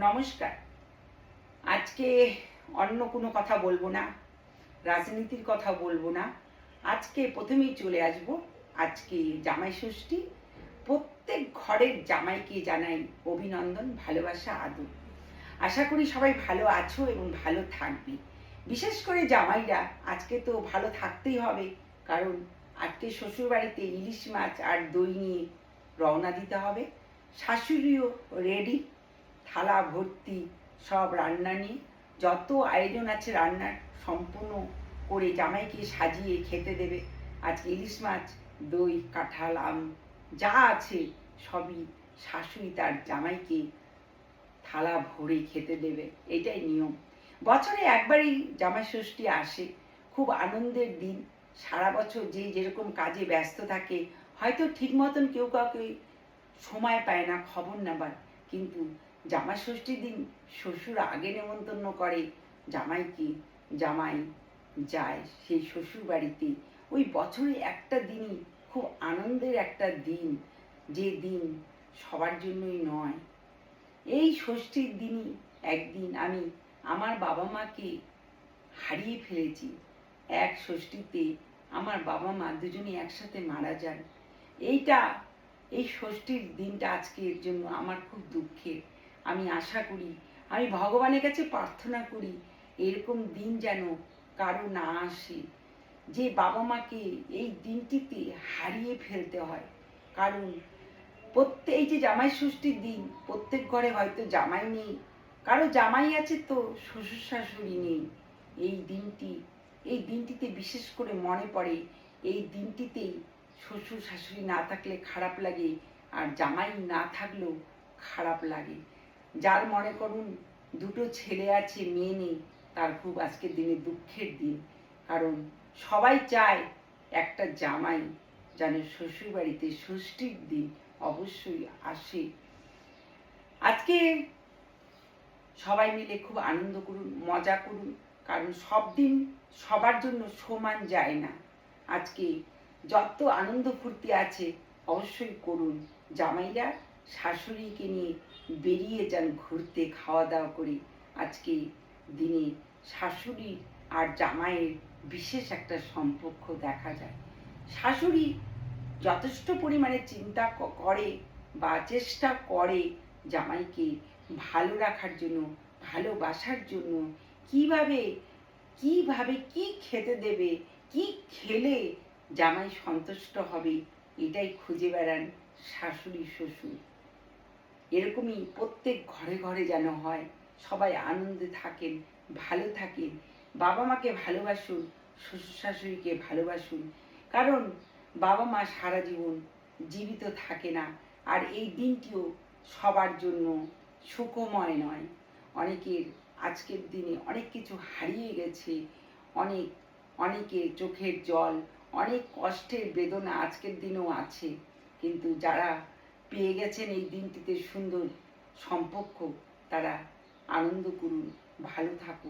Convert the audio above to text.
নমস্কার। আজকে অন্য কোনো কথা বলবো না, রাজনীতির কথা বলবো না। আজকে প্রথমেই চলে আসব, আজকে জামাই ষষ্ঠী। প্রত্যেক ঘরের জামাইকে জানাই অভিনন্দন, ভালোবাসা, আদর। আশা করি সবাই ভালো আছো এবং ভালো থাকবে। বিশেষ করে জামাইরা আজকে তো ভালো থাকতেই হবে, কারণ আজকে শ্বশুরবাড়িতে ইলিশ মাছ আর দই নিয়ে রওনা দিতে হবে। শাশুড়িও রেডি, থালা ভর্তি সব রান্না নিয়ে। যত আয়োজন আছে রান্নার সম্পূর্ণ করে জামাইকে সাজিয়ে খেতে দেবে। আজকে ইলিশ মাছ, দই, কাঁঠাল, আম যা আছে সবই শাশুড়ি তার জামাইকে থালা ভরে খেতে দেবে, এটাই নিয়ম। বছরে একবারই জামাই ষষ্ঠী আসে, খুব আনন্দের দিন। সারা বছর যে যেরকম কাজে ব্যস্ত থাকে, হয়তো ঠিক মতন কেউ কাউকে সময় পায় না খবর নেবার, কিন্তু জামাই ষষ্ঠীর দিন শ্বশুর আগে নেমন্তন্ন করে জামাইকে, জামাই যায় সেই শ্বশুর বাড়িতে। ওই বছরে একটা দিনই খুব আনন্দের একটা দিন, যে দিন সবার জন্যই নয়। এই ষষ্ঠীর দিনই একদিন আমি আমার বাবা মাকে হারিয়ে ফেলেছি। এক ষষ্ঠীতে আমার বাবা মা দুজনে একসাথে মারা যান। এই ষষ্ঠীর দিনটা আজকের জন্য আমার খুব দুঃখের। আমি আশা করি, আমি ভগবানের কাছে প্রার্থনা করি, এরকম দিন যেন কারো না আসে, যে বাবা মাকে এই দিনটিতে হারিয়ে ফেলতে হয়। কারণ এই যে জামাই ষষ্ঠীর দিন, প্রত্যেক ঘরে হয়তো জামাই নেই, কারো জামাই আছে তো শ্বশুর শাশুড়ি নেই। এই দিনটিতে বিশেষ করে মনে পড়ে, এই দিনটিতেই শ্বশুর শাশুড়ি না থাকলে খারাপ লাগে, আর জামাই না থাকলেও খারাপ লাগে। যার মনে করুন দুটো ছেলে আছে, মেয়ে নেই, তার খুব আজকের দিনে দুঃখের দিন। কারণ সবাই চায় একটা জামাই যেন শ্বশুরবাড়িতে ষষ্ঠীর দিন অবশ্যই আসে। আজকে সবাই মিলে খুব আনন্দ করুন, মজা করুন, কারণ সব দিন সবার জন্য সমান যায় না। আজকে যত আনন্দ ফুর্তি আছে অবশ্যই করুন। জামাইরা শাশুড়িকে নিয়ে বেরিয়ে যান ঘুরতে, খাওয়া দাওয়া করে। আজকে দিনে শাশুড়ি আর জামাইয়ের বিশেষ একটা সম্পর্ক দেখা যায়। শাশুড়ি যথেষ্ট পরিমাণে চিন্তা করে বা চেষ্টা করে জামাইকে ভালো রাখার জন্য, ভালোবাসার জন্য। কিভাবে কিভাবে কি খেতে দেবে, কি খেলে জামাই সন্তুষ্ট হবে, এটাই খুঁজে বেড়ান শাশুড়ি শ্বশুর। এরকমই প্রত্যেক ঘরে ঘরে যেন হয়, সবাই আনন্দে থাকেন, ভালো থাকেন। বাবা মাকে ভালোবাসুন, শ্বশুর শাশুড়িকে ভালোবাসুন, কারণ বাবা মা সারা জীবন জীবিত থাকে না। আর এই দিনটিও সবার জন্য সুখময় নয়। অনেকের আজকের দিনে অনেক কিছু হারিয়ে গেছে, অনেকের চোখের জল, অনেক কষ্টের বেদনা আজকের দিনেও আছে। কিন্তু যারা পেয়ে গেছেন এই দিনটিতে সুন্দর সম্পর্ক, তারা আনন্দ করুন, ভালো থাকুন।